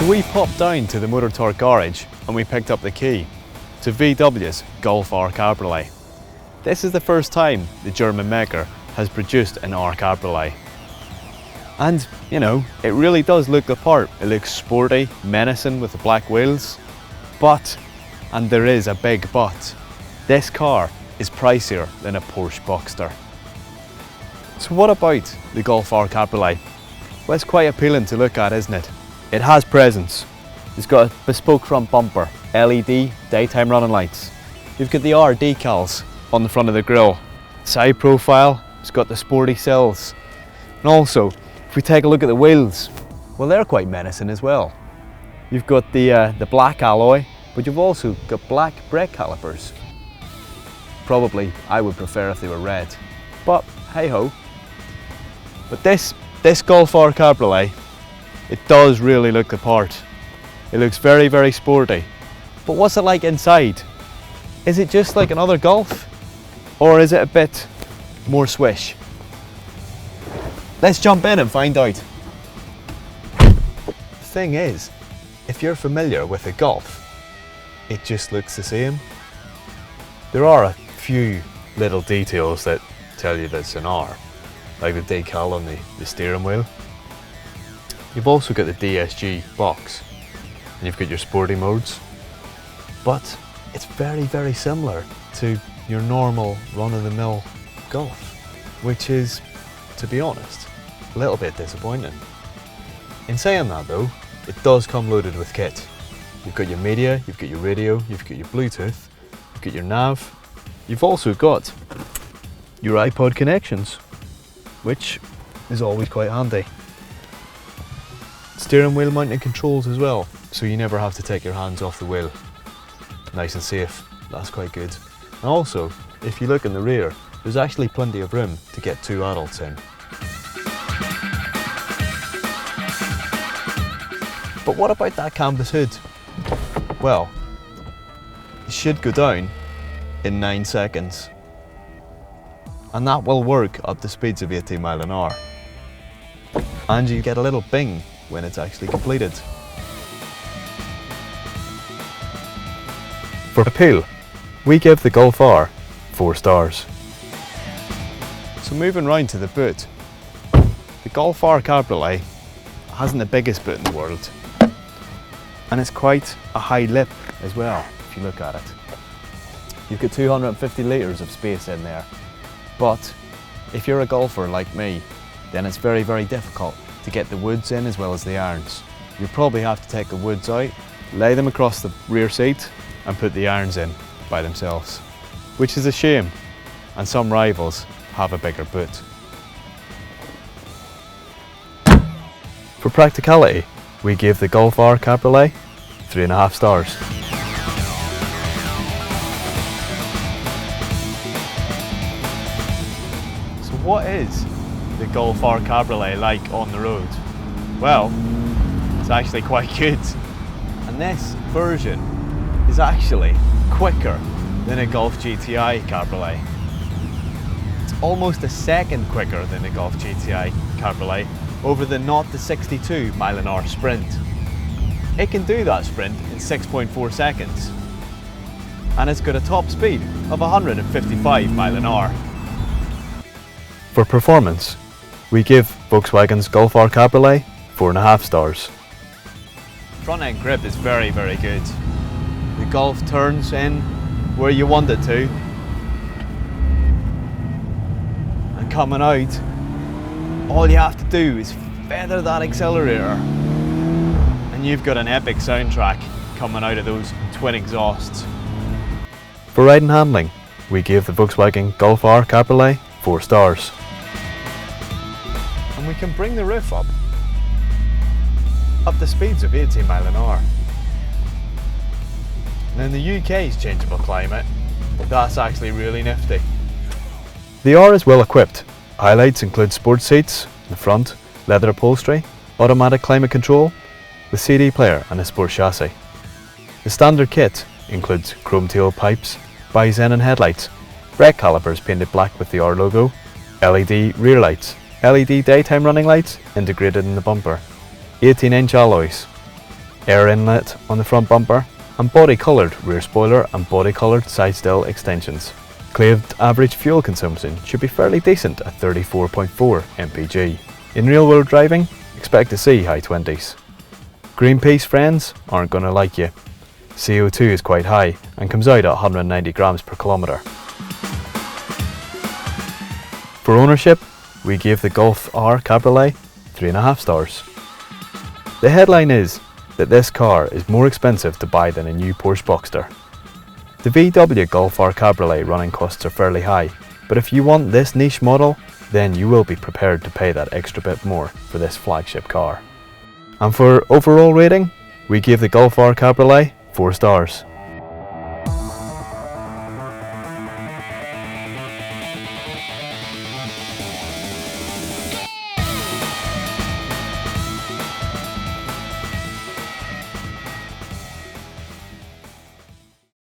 So we popped down to the Motor Torque garage and we picked up the key to VW's Golf R Cabriolet. This is the first time the German maker has produced an R Cabriolet. And, you know, it really does look the part. It looks sporty, menacing with the black wheels. But, and there is a big but, this car is pricier than a Porsche Boxster. So what about the Golf R Cabriolet? Well, it's quite appealing to look at, isn't it? It has presence. It's got a bespoke front bumper, LED daytime running lights. You've got the R decals on the front of the grille. Side profile, it's got the sporty sills. And also, if we take a look at the wheels, well, they're quite menacing as well. You've got the black alloy, but you've also got black brake calipers. Probably I would prefer if they were red, but hey ho. But this Golf R Cabriolet, it does really look the part. It looks very, very sporty. But what's it like inside? Is it just like another Golf? Or is it a bit more swish? Let's jump in and find out. The thing is, if you're familiar with a Golf, it just looks the same. There are a few little details that tell you that it's an R, like the decal on the steering wheel. You've also got the DSG box, and you've got your sporty modes, but it's very, very similar to your normal run-of-the-mill Golf, which is, to be honest, a little bit disappointing. In saying that though, it does come loaded with kit. You've got your media, you've got your radio, you've got your Bluetooth, you've got your nav, you've also got your iPod connections, which is always quite handy. Steering wheel mounted controls as well, so you never have to take your hands off the wheel. Nice and safe, that's quite good. And also, if you look in the rear, there's actually plenty of room to get 2 adults in. But what about that canvas hood? Well, it should go down in 9 seconds. And that will work up to speeds of 18 miles an hour. And you get a little bing when it's actually completed. For appeal, we give the Golf R 4 stars. So moving round to the boot, the Golf R Cabriolet hasn't the biggest boot in the world, and it's quite a high lip as well if you look at it. You've got 250 litres of space in there, but if you're a golfer like me, then it's very, very difficult to get the woods in as well as the irons. You probably have to take the woods out, lay them across the rear seat and put the irons in by themselves, which is a shame, and some rivals have a bigger boot. For practicality, we give the Golf R Cabriolet 3.5 stars. So what is the Golf R Cabriolet like on the road? Well, it's actually quite good. And this version is actually quicker than a Golf GTI Cabriolet. It's almost a second quicker than a Golf GTI Cabriolet over the 0 to 62 mile an hour sprint. It can do that sprint in 6.4 seconds. And it's got a top speed of 155 mile an hour. For performance, we give Volkswagen's Golf R Cabriolet 4.5 stars. Front end grip is very, very good. The Golf turns in where you want it to, and coming out, all you have to do is feather that accelerator and you've got an epic soundtrack coming out of those twin exhausts. For ride and handling, we give the Volkswagen Golf R Cabriolet 4 stars. And we can bring the roof up to speeds of 18 mile an hour. Now in the UK's changeable climate, that's actually really nifty. The R is well equipped. Highlights include sports seats in the front, leather upholstery, automatic climate control, with CD player and a sport chassis. The standard kit includes chrome tail pipes, bi-xenon headlights, brake calipers painted black with the R logo, LED rear lights, LED daytime running lights integrated in the bumper, 18-inch alloys, air inlet on the front bumper, and body coloured rear spoiler and body coloured side still extensions. Claimed average fuel consumption should be fairly decent at 34.4 mpg. In real world driving, expect to see high 20s. Greenpeace friends aren't going to like you. CO2 is quite high and comes out at 190 grams per kilometre. For ownership, we gave the Golf R Cabriolet 3.5 stars. The headline is that this car is more expensive to buy than a new Porsche Boxster. The VW Golf R Cabriolet running costs are fairly high, but if you want this niche model, then you will be prepared to pay that extra bit more for this flagship car. And for overall rating, we give the Golf R Cabriolet 4 stars.